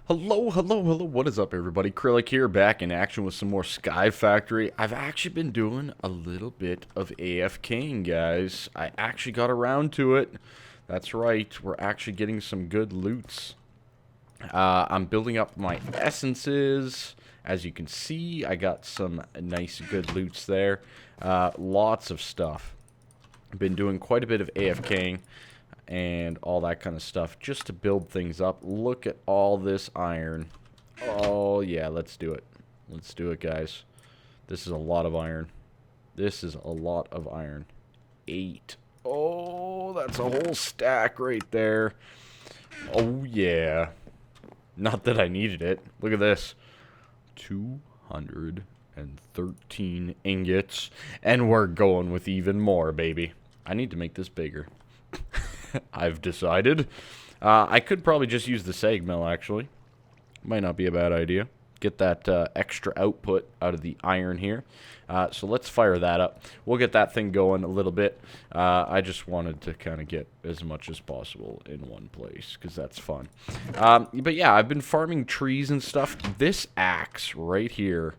Hello, hello, hello. What is up, everybody? Kryllyk here, back in action with some more SkyFactory. I've actually been doing a little bit of AFKing, guys. I actually got around to it. That's right. We're actually getting some good loots. I'm building up my essences. As you can see, I got some nice, good loots there. Lots of stuff. I've been doing quite a bit of AFKing and all that kind of stuff just to build things up. Look at all this iron. Oh yeah, let's do it. Let's do it, guys. This is a lot of iron. This is a lot of iron. 8. Oh, that's a whole stack right there. Oh yeah. Not that I needed it. Look at this. 213 ingots. And we're going with even more, baby. I need to make this bigger. I've decided. I could probably just use the sag mill, actually. Might not be a bad idea. Get that extra output out of the iron here. So let's fire that up. We'll get that thing going a little bit. I just wanted to kind of get as much as possible in one place, because that's fun. But yeah, I've been farming trees and stuff. This axe right here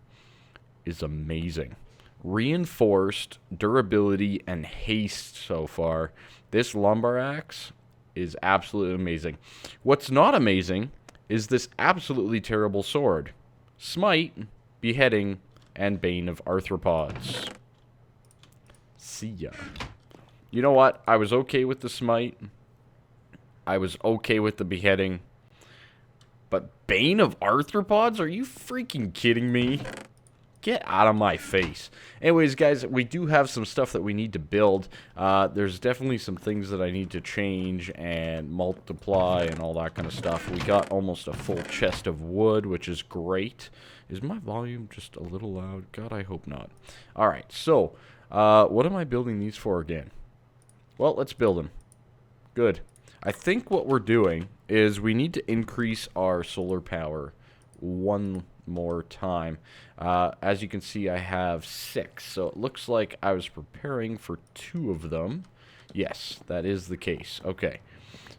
is amazing. Reinforced, durability, and haste so far. This lumber axe is absolutely amazing. What's not amazing is this absolutely terrible sword. Smite, Beheading, and Bane of Arthropods. See ya. You know what? I was okay with the Smite. I was okay with the Beheading. But Bane of Arthropods? Are you freaking kidding me? Get out of my face. Anyways, guys, we do have some stuff that we need to build. There's definitely some things that I need to change and multiply and all that kind of stuff. We got almost a full chest of wood, which is great. Is my volume just a little loud? God, I hope not. Alright, so, what am I building these for again? Well, let's build them. Good. I think what we're doing is we need to increase our solar power one more time. As you can see, I have 6, so it looks like I was preparing for 2 of them. Yes, that is the case. Okay,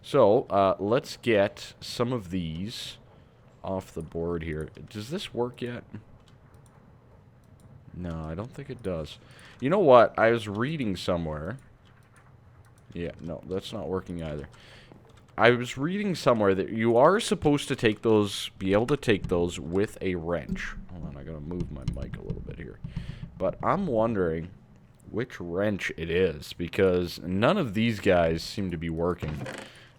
so let's get some of these off the board here. Does this work yet? No, I don't think it does. You know what? I was reading somewhere. Yeah, no, that's not working either. I was reading somewhere that you are supposed to take those, be able to take those with a wrench. Hold on, I gotta move my mic a little bit here. But I'm wondering which wrench it is, because none of these guys seem to be working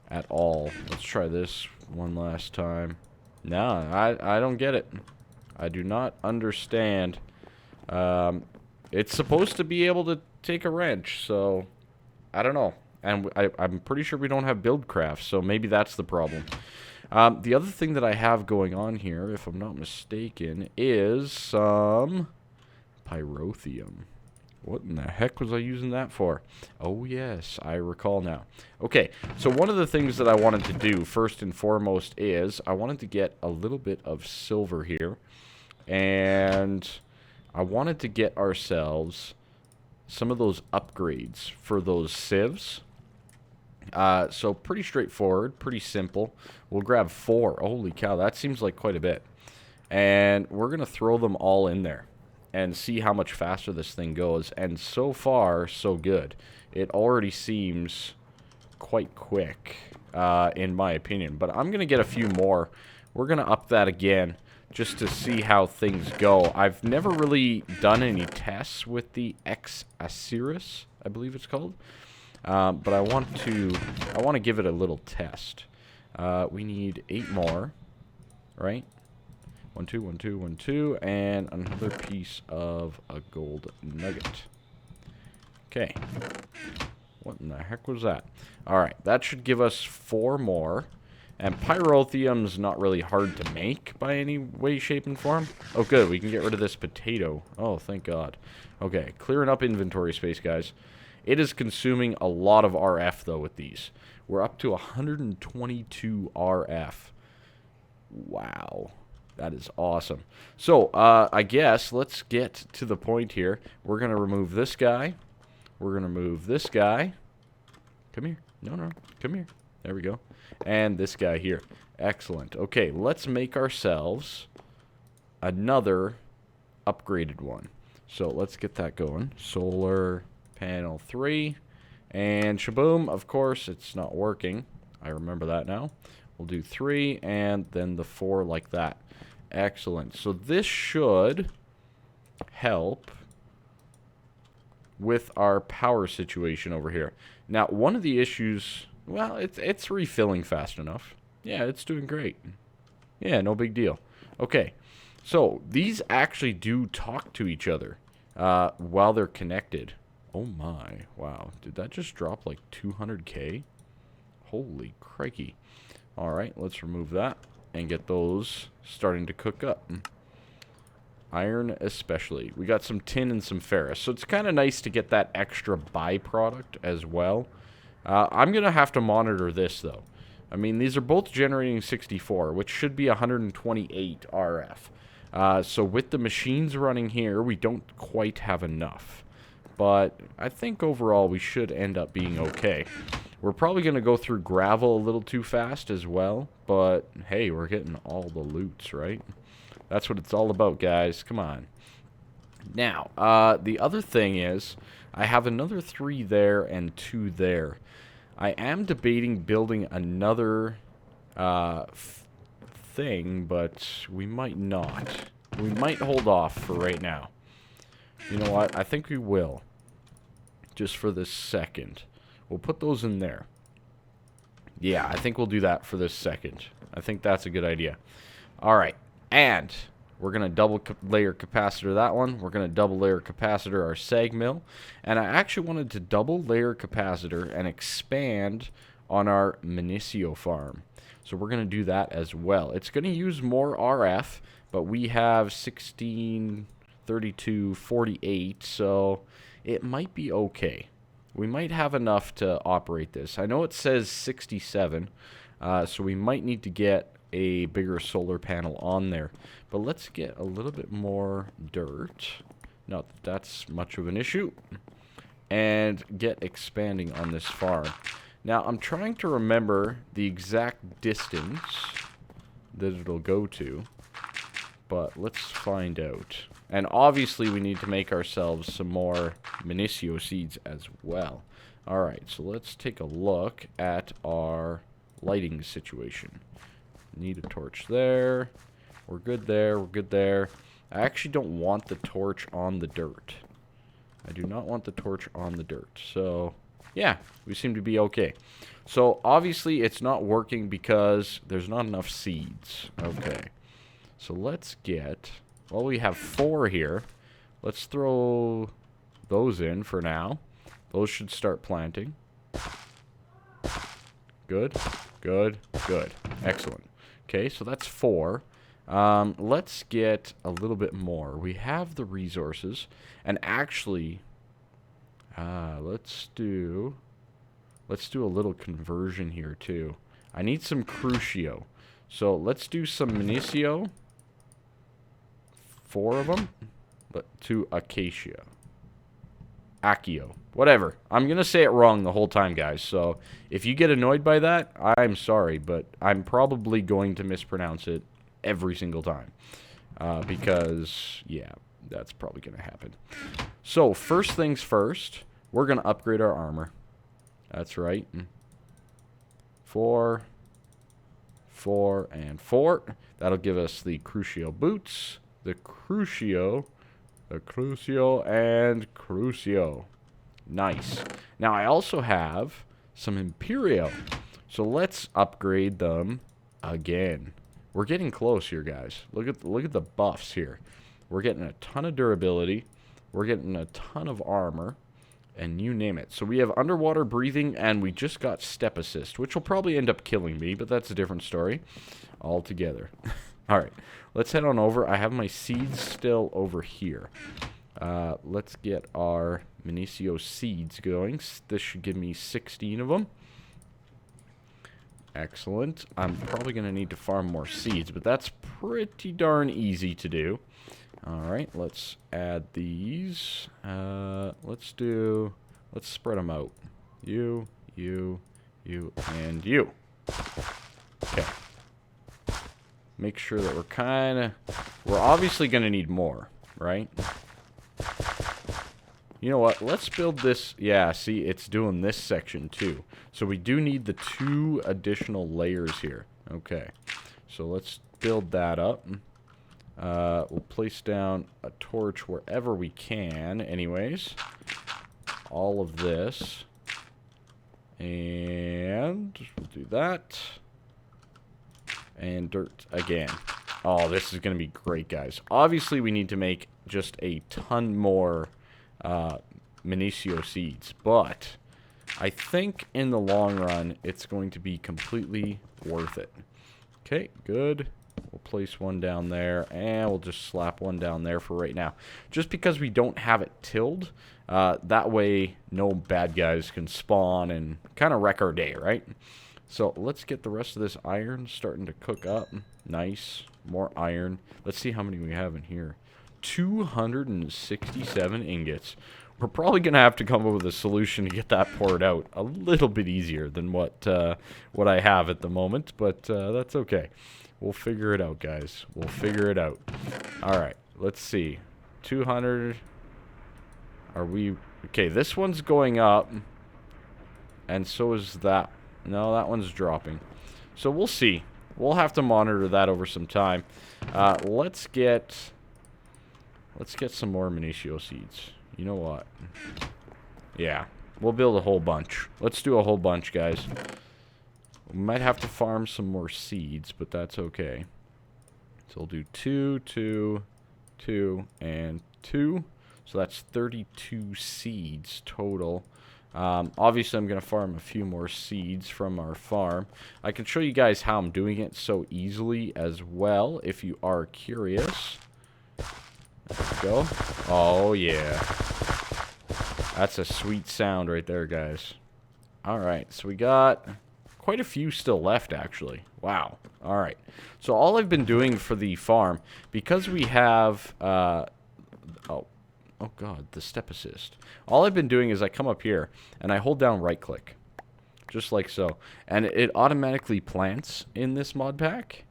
at all. Let's try this one last time. No, I don't get it. I do not understand. It's supposed to be able to take a wrench, so I don't know. And I'm pretty sure we don't have buildcraft, so maybe that's the problem. The other thing that I have going on here, if I'm not mistaken, is some pyrotheum. What in the heck was I using that for? Oh, yes, I recall now. Okay, so one of the things that I wanted to do, first and foremost, is I wanted to get a little bit of silver here. And I wanted to get ourselves some of those upgrades for those sieves. So pretty straightforward, pretty simple. We'll grab 4. Holy cow, that seems like quite a bit. And we're going to throw them all in there and see how much faster this thing goes. And so far, so good. It already seems quite quick, in my opinion. But I'm going to get a few more. We're going to up that again just to see how things go. I've never really done any tests with the X-Asiris, I believe it's called. But I want to give it a little test. We need 8 more, right? 1, 2, 1, 2, 1, 2, and another piece of a gold nugget. Okay. What in the heck was that? Alright, that should give us 4 more. And pyrotheum's not really hard to make by any way, shape, and form. Oh, good. We can get rid of this potato. Oh, thank God. Okay, clearing up inventory space, guys. It is consuming a lot of RF, though, with these. We're up to 122 RF. Wow. That is awesome. So, I guess let's get to the point here. We're going to remove this guy. We're going to remove this guy. Come here. No, no. Come here. There we go. And this guy here. Excellent. Okay, let's make ourselves another upgraded one. So let's get that going. Solar panel 3. And shaboom, of course, it's not working. I remember that now. We'll do 3 and then the 4 like that. Excellent. So this should help with our power situation over here. Now, one of the issues, well, it's refilling fast enough. Yeah, it's doing great. Yeah, no big deal. Okay, so these actually do talk to each other while they're connected. Oh my, wow. Did that just drop like 200k? Holy crikey. Alright, let's remove that and get those starting to cook up. Iron especially. We got some tin and some ferrous. So it's kind of nice to get that extra byproduct as well. I'm going to have to monitor this though. I mean, these are both generating 64, which should be 128 RF. So with the machines running here, we don't quite have enough. But I think overall we should end up being okay. We're probably going to go through gravel a little too fast as well. But hey, we're getting all the loots, right? That's what it's all about, guys. Come on. Now, the other thing is, I have another 3 there and 2 there. I am debating building another thing, but we might not. We might hold off for right now. You know what? I think we will. Just for this second. We'll put those in there. Yeah, I think we'll do that for this second. I think that's a good idea. Alright. And we're going to double layer capacitor that one. We're going to double layer capacitor our sag mill. And I actually wanted to double layer capacitor and expand on our Minicio farm. So we're going to do that as well. It's going to use more RF, but we have 16, 32, 48, so it might be okay. We might have enough to operate this. I know it says 67, so we might need to get a bigger solar panel on there. But let's get a little bit more dirt. Not that that's much of an issue. And get expanding on this farm. Now, I'm trying to remember the exact distance that it'll go to. But let's find out. And obviously, we need to make ourselves some more Minicio seeds as well. Alright, so let's take a look at our lighting situation. Need a torch there. We're good there. We're good there. I actually don't want the torch on the dirt. I do not want the torch on the dirt. So, yeah, we seem to be okay. So, obviously, it's not working because there's not enough seeds. Okay. So, let's get... Well, we have 4 here. Let's throw those in for now. Those should start planting. Good. Good. Good. Excellent. Okay, so that's 4. Let's get a little bit more. We have the resources. And actually, let's do a little conversion here, too. I need some Crucio. So let's do some Minicio. 4 of them. But to Acacia. Accio. Whatever. I'm going to say it wrong the whole time, guys. So if you get annoyed by that, I'm sorry. But I'm probably going to mispronounce it every single time. Because, yeah, that's probably going to happen. So, first things first, we're going to upgrade our armor. That's right. 4, 4, and 4. That'll give us the Crucio boots, the Crucio, and Crucio. Nice. Now, I also have some Imperio. So, let's upgrade them again. We're getting close here, guys. Look at the buffs here. We're getting a ton of durability. We're getting a ton of armor. And you name it. So we have underwater breathing, and we just got step assist, which will probably end up killing me, but that's a different story altogether. All right, let's head on over. I have my seeds still over here. Let's get our Minicio seeds going. This should give me 16 of them. Excellent. I'm probably going to need to farm more seeds, but that's pretty darn easy to do. Alright, let's add these. Let's spread them out. You, you, and you. Okay. Make sure that we're obviously going to need more, right? You know what? Let's build this. Yeah, see, it's doing this section too. So we do need the 2 additional layers here. Okay. So let's build that up. We'll place down a torch wherever we can, anyways. All of this. And we'll do that. And dirt again. Oh, this is going to be great, guys. Obviously, we need to make just a ton more Minicio seeds, but I think in the long run, it's going to be completely worth it. Okay, good. We'll place one down there, and we'll just slap one down there for right now. Just because we don't have it tilled, that way no bad guys can spawn and kind of wreck our day, right? So let's get the rest of this iron starting to cook up. Nice. More iron. Let's see how many we have in here. 267 ingots. We're probably going to have to come up with a solution to get that poured out a little bit easier than what I have at the moment, but that's okay. We'll figure it out, guys. We'll figure it out. All right, let's see. 200. Are we... Okay, this one's going up, and so is that. No, that one's dropping. So we'll see. We'll have to monitor that over some time. Let's get some more Minicio seeds. You know what? Yeah, we'll build a whole bunch. Let's do a whole bunch, guys. We might have to farm some more seeds, but that's okay. So we'll do 2, 2, 2, and 2. So that's 32 seeds total. Obviously, I'm going to farm a few more seeds from our farm. I can show you guys how I'm doing it so easily as well, if you are curious. There we go. Oh, yeah. That's a sweet sound right there, guys. Alright, so we got quite a few still left, actually. Wow. Alright. So all I've been doing for the farm, because we have... Oh god, the step assist. All I've been doing is I come up here, and I hold down right click. Just like so. And it automatically plants in this mod pack.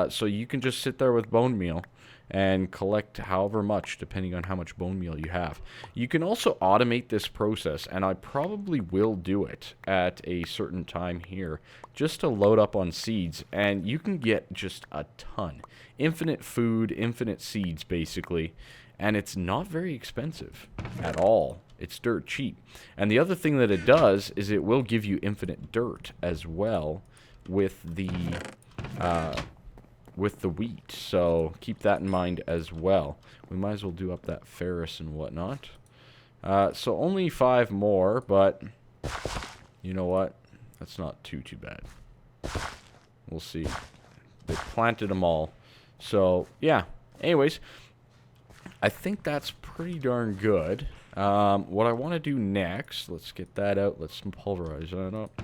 So you can just sit there with bone meal and collect however much, depending on how much bone meal you have. You can also automate this process, and I probably will do it at a certain time here, just to load up on seeds, and you can get just a ton. Infinite food, infinite seeds, basically. And it's not very expensive at all. It's dirt cheap. And the other thing that it does is it will give you infinite dirt as well with the wheat. So keep that in mind as well. We might as well do up that Ferris and whatnot. So only 5 more, but you know what? That's not too bad. We'll see. They planted them all. So yeah. Anyways, I think that's pretty darn good. What I want to do next, let's get that out. Let's pulverize that up.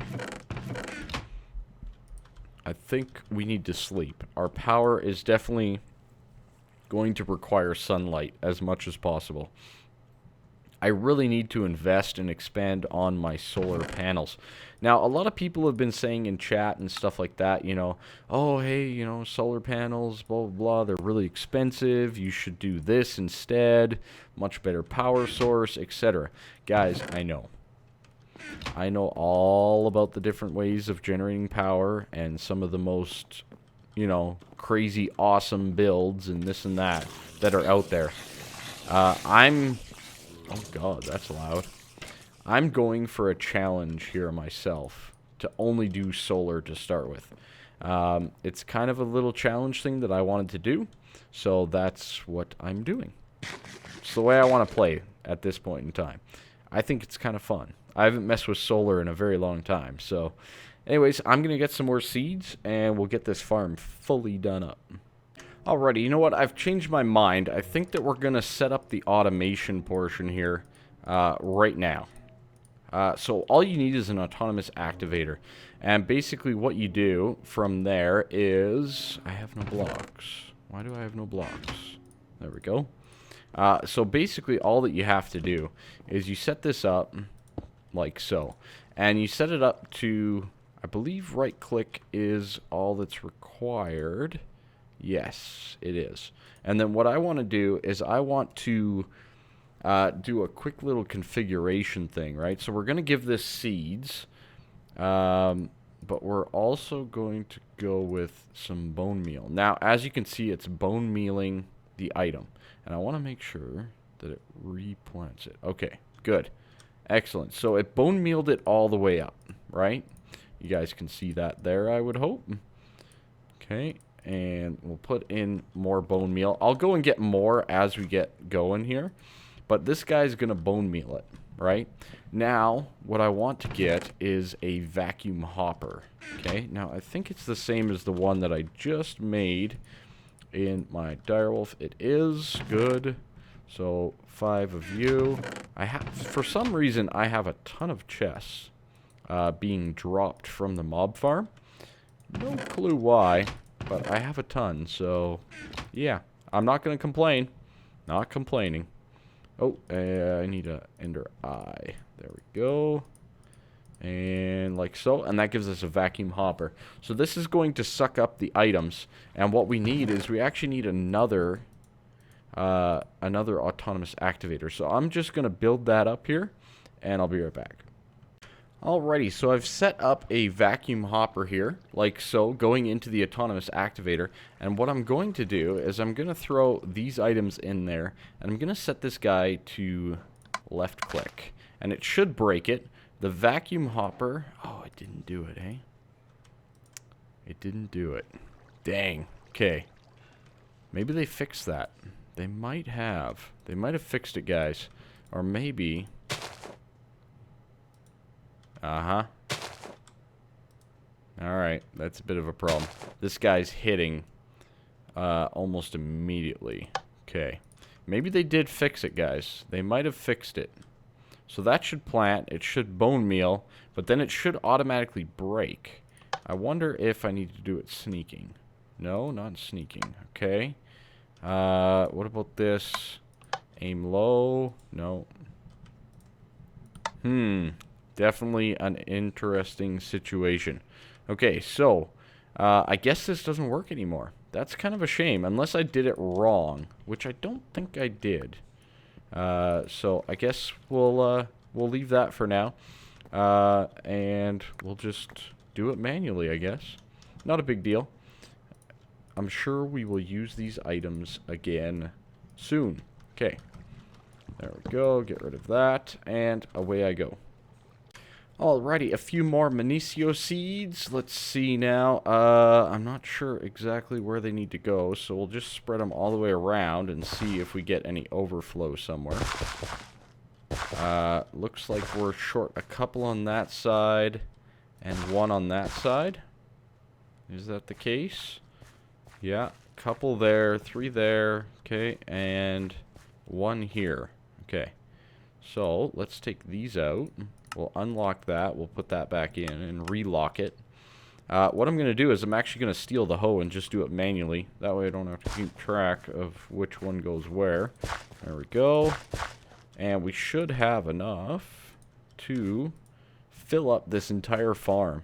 I think we need to sleep. Our power is definitely going to require sunlight as much as possible. I really need to invest and expand on my solar panels. Now, a lot of people have been saying in chat and stuff like that, you know, oh, hey, you know, solar panels, blah, blah, blah, they're really expensive. You should do this instead. Much better power source, etc. Guys, I know. I know all about the different ways of generating power and some of the most, you know, crazy, awesome builds and this and that are out there. Oh god, that's loud. I'm going for a challenge here myself to only do solar to start with. It's kind of a little challenge thing that I wanted to do, so that's what I'm doing. It's the way I want to play at this point in time. I think it's kind of fun. I haven't messed with solar in a very long time, so anyways, I'm going to get some more seeds, and we'll get this farm fully done up. Alrighty, you know what? I've changed my mind. I think that we're going to set up the automation portion here right now. So all you need is an autonomous activator. And basically what you do from there is... I have no blocks. Why do I have no blocks? There we go. So basically all that you have to do is you set this up like so. And you set it up to I believe right-click is all that's required. Yes, it is. And then what I want to do is I want to do a quick little configuration thing, right? So we're going to give this seeds, but we're also going to go with some bone meal. Now, as you can see, it's bone mealing the item. And I want to make sure that it replants it. Okay, good. Excellent. So it bone mealed it all the way up, right? You guys can see that there, I would hope. Okay, and we'll put in more bone meal. I'll go and get more as we get going here. But this guy's going to bone meal it, right? Now, what I want to get is a vacuum hopper. Okay, now I think it's the same as the one that I just made in my direwolf. It is good. So 5 of you. For some reason, I have a ton of chests being dropped from the mob farm. No clue why, but I have a ton. So yeah, I'm not going to complain. Not complaining. Oh, I need a ender eye. There we go. And like so. And that gives us a vacuum hopper. So this is going to suck up the items. And what we need is we actually need another autonomous activator. So I'm just going to build that up here. And I'll be right back. Alrighty, so I've set up a vacuum hopper here, like so, going into the autonomous activator. And what I'm going to do is I'm going to throw these items in there, and I'm going to set this guy to left click. And it should break it. The vacuum hopper, oh, it didn't do it, eh? It didn't do it. Dang, okay. Maybe they fixed that. They might have. They might have fixed it, guys. Or maybe... Uh-huh. Alright, that's a bit of a problem. This guy's hitting almost immediately. Okay. Maybe they did fix it, guys. They might have fixed it. So that should plant. It should bone meal. But then it should automatically break. I wonder if I need to do it sneaking. No, not sneaking. Okay. What about this? Aim low. No. Definitely an interesting situation. Okay, so I guess this doesn't work anymore. That's kind of a shame, unless I did it wrong, which I don't think I did. So I guess we'll leave that for now, and we'll just do it manually, I guess. Not a big deal. I'm sure we will use these items again soon. Okay, there we go. Get rid of that, and away I go. Alrighty, a few more Minicio seeds. Let's see now. I'm not sure exactly where they need to go, so we'll just spread them all the way around and see if we get any overflow somewhere. Looks like we're short a couple on that side and one on that side. Is that the case? Yeah, couple there, 3 there, okay, and 1 here. Okay, so let's take these out. We'll unlock that. We'll put that back in and relock it. What I'm going to do is I'm actually going to steal the hoe and just do it manually. That way I don't have to keep track of which one goes where. There we go. And we should have enough to fill up this entire farm.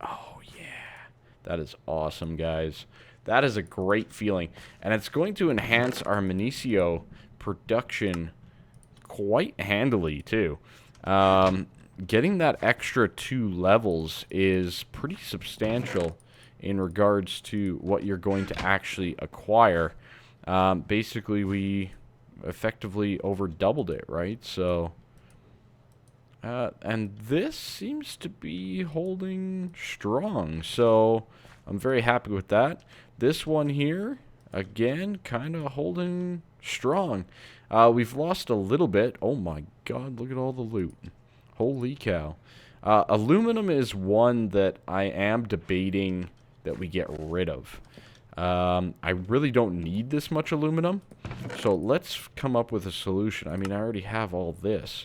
Oh, yeah. That is awesome, guys. That is a great feeling. And it's going to enhance our Minicio production quite handily, too. Getting that extra 2 levels is pretty substantial in regards to what you're going to actually acquire. Basically, we effectively over doubled it, right? So, and this seems to be holding strong. So, I'm very happy with that. This one here, again, kind of holding strong. We've lost a little bit. Oh my god, look at all the loot. Holy cow. Aluminum is one that I am debating that we get rid of. I really don't need this much aluminum. So let's come up with a solution. I mean, I already have all this.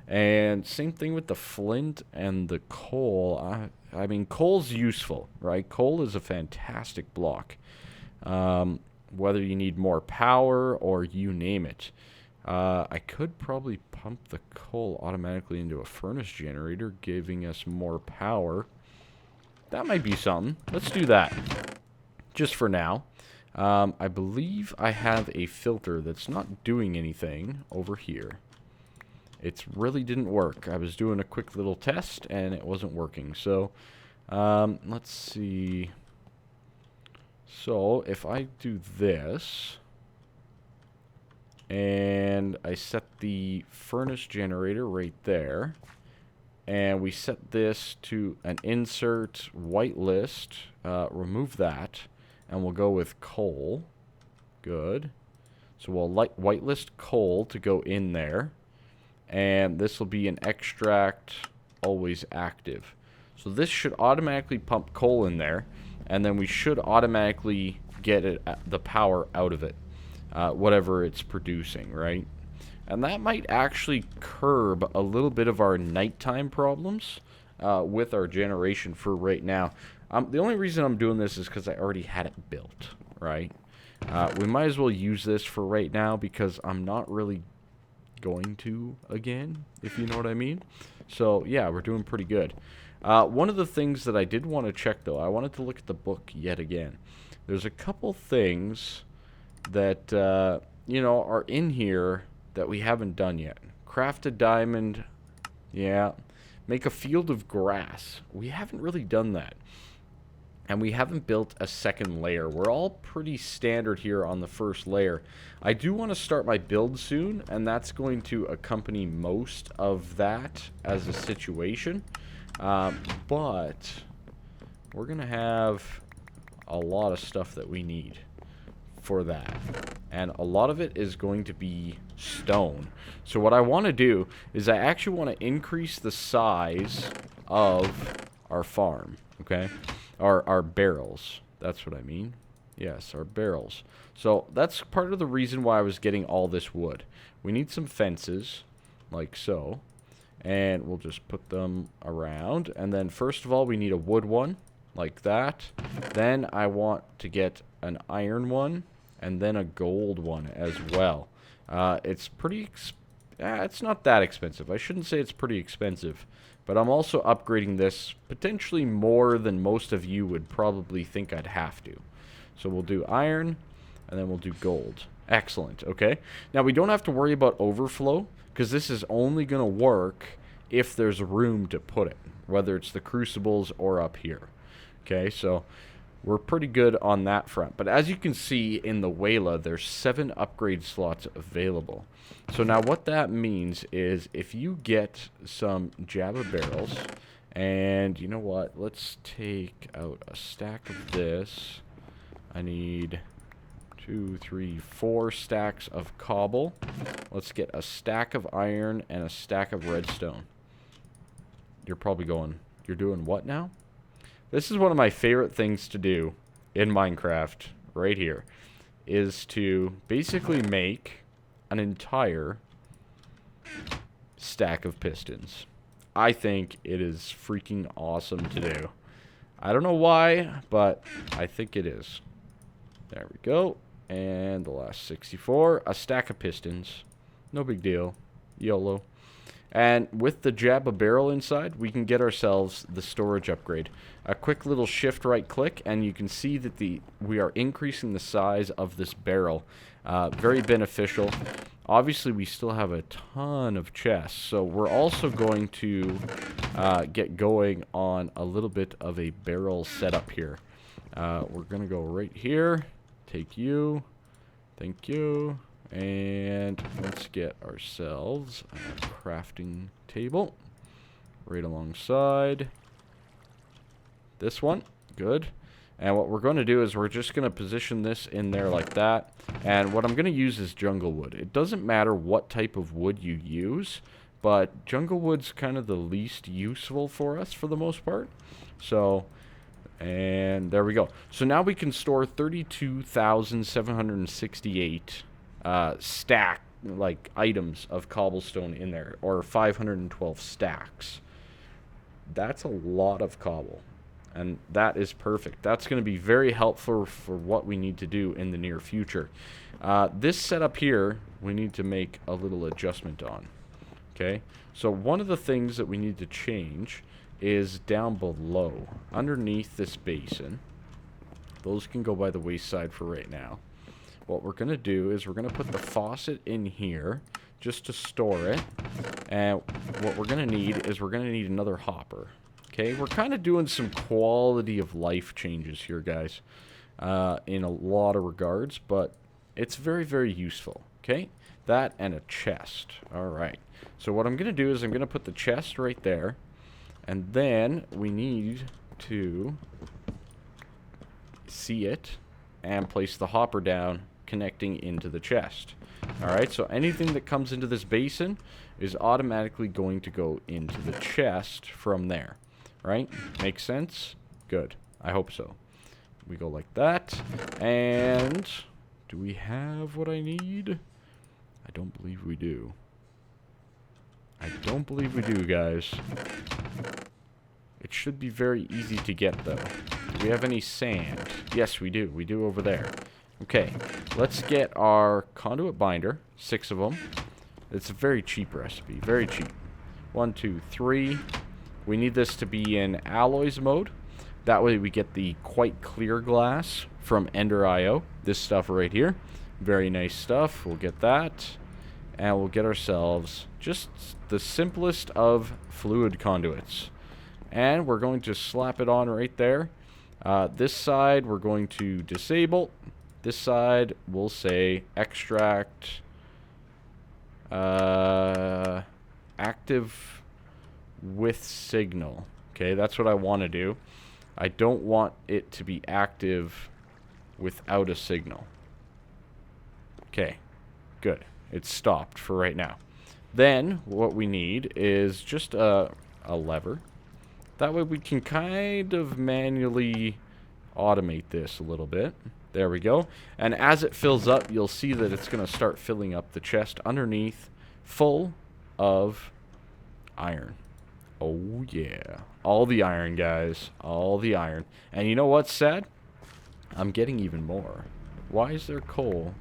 And same thing with the flint and the coal. I mean, coal's useful, right? Coal is a fantastic block. Whether you need more power or you name it. I could probably pump the coal automatically into a furnace generator, giving us more power. That might be something. Let's do that. Just for now. I believe I have a filter that's not doing anything over here. It really didn't work. I was doing a quick little test, and it wasn't working. So, let's see. So, if I do this, and I set the furnace generator right there, and we set this to an insert whitelist, remove that, and we'll go with coal. Good. So we'll whitelist coal to go in there, and this will be an extract always active. So this should automatically pump coal in there, and then we should automatically get it the power out of it, whatever it's producing, right? And that might actually curb a little bit of our nighttime problems with our generation for right now. The only reason I'm doing this is because I already had it built, right? We might as well use this for right now because I'm not really going to again, if you know what I mean. So, yeah, we're doing pretty good. One of the things that I did want to check, though, I wanted to look at the book yet again. There's a couple things that, you know, are in here that we haven't done yet. Craft a diamond. Yeah. Make a field of grass. We haven't really done that. And we haven't built a second layer. We're all pretty standard here on the first layer. I do want to start my build soon, and that's going to accompany most of that as a situation. But we're going to have a lot of stuff that we need for that. And a lot of it is going to be stone. So what I want to do is I actually want to increase the size of our farm, okay? Our barrels. That's what I mean. Yes, our barrels. So that's part of the reason why I was getting all this wood. We need some fences, like so. And we'll just put them around. And then first of all, we need a wood one, like that. Then I want to get an iron one, and then a gold one as well. It's pretty, it's not that expensive. I shouldn't say it's pretty expensive, but I'm also upgrading this potentially more than most of you would probably think I'd have to. So we'll do iron, and then we'll do gold. Excellent, okay? Now we don't have to worry about overflow, because this is only going to work if there's room to put it, whether it's the crucibles or up here. Okay, so we're pretty good on that front. But as you can see in the Wayla, there's 7 upgrade slots available. So now what that means is if you get some Jabba barrels, and you know what, let's take out a stack of this. I need 2, 3, 4 stacks of cobble. Let's get a stack of iron and a stack of redstone. You're probably going, you're doing what now? This is one of my favorite things to do in Minecraft right here, is to basically make an entire stack of pistons. I think it is freaking awesome to do. I don't know why, but I think it is. There we go. And the last 64, a stack of pistons. No big deal. YOLO. And with the Jabba barrel inside, we can get ourselves the storage upgrade. A quick little shift right click, and you can see that we are increasing the size of this barrel. Very beneficial. Obviously, we still have a ton of chests, so we're also going to get going on a little bit of a barrel setup here. We're going to go right here. Take you. Thank you. And let's get ourselves a crafting table right alongside this one. Good. And what we're going to do is we're just going to position this in there like that. And what I'm going to use is jungle wood. It doesn't matter what type of wood you use, but jungle wood's kind of the least useful for us for the most part. So, and there we go. So now we can store 32,768 stack like items of cobblestone in there, or 512 stacks. That's a lot of cobble, and that is perfect. That's going to be very helpful for what we need to do in the near future. This setup here we need to make a little adjustment on. Okay, so one of the things that we need to change is down below, underneath this basin. Those can go by the wayside for right now. What we're going to do is we're going to put the faucet in here just to store it. And what we're going to need is we're going to need another hopper. Okay, we're kind of doing some quality of life changes here, guys, in a lot of regards, but it's very, very useful. Okay, that and a chest. All right, so what I'm going to do is I'm going to put the chest right there, and then we need to see it and place the hopper down, connecting into the chest. Alright, so anything that comes into this basin is automatically going to go into the chest from there. Right? Makes sense? Good. I hope so. We go like that. And do we have what I need? I don't believe we do. I don't believe we do, guys. It should be very easy to get, though. Do we have any sand? Yes, we do. We do over there. Okay, let's get our conduit binder, 6 of them. It's a very cheap recipe, very cheap. 1, 2, 3. We need this to be in alloys mode. That way we get the quite clear glass from Ender.io. This stuff right here. Very nice stuff. We'll get that. And we'll get ourselves just the simplest of fluid conduits. And we're going to slap it on right there. This side we're going to disable. This side we'll say extract active with signal. Okay, that's what I want to do. I don't want it to be active without a signal. Okay, good. It's stopped for right now. Then what we need is just a lever. That way we can kind of manually automate this a little bit. There we go. And as it fills up, you'll see that it's going to start filling up the chest underneath full of iron. Oh, yeah. All the iron, guys. All the iron. And you know what's sad? I'm getting even more. Why is there coal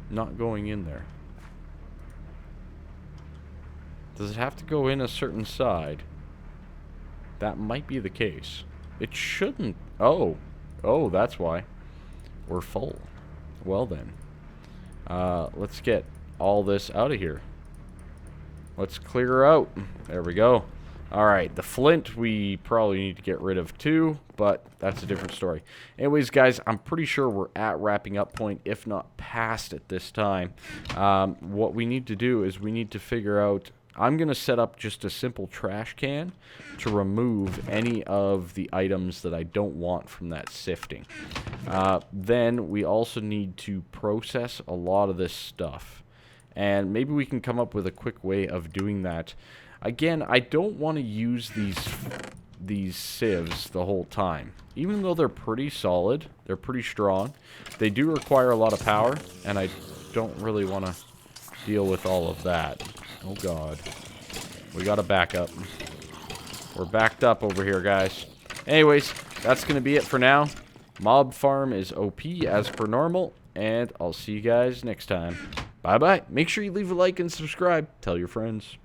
not going in there? Does it have to go in a certain side? That might be the case. It shouldn't. Oh. Oh, that's why. We're full. Well then. Let's get all this out of here. Let's clear her out. There we go. Alright, the flint we probably need to get rid of too, but that's a different story. Anyways, guys, I'm pretty sure we're at wrapping up point, if not past at this time. What we need to do is we need to figure out... I'm going to set up just a simple trash can to remove any of the items that I don't want from that sifting. Then we also need to process a lot of this stuff. And maybe we can come up with a quick way of doing that. Again, I don't want to use these sieves the whole time. Even though they're pretty solid, they're pretty strong, they do require a lot of power, and I don't really want to deal with all of that. Oh god. We got to back up. We're backed up over here, guys. Anyways, that's going to be it for now. Mob farm is OP as per normal, and I'll see you guys next time. Bye-bye. Make sure you leave a like and subscribe. Tell your friends.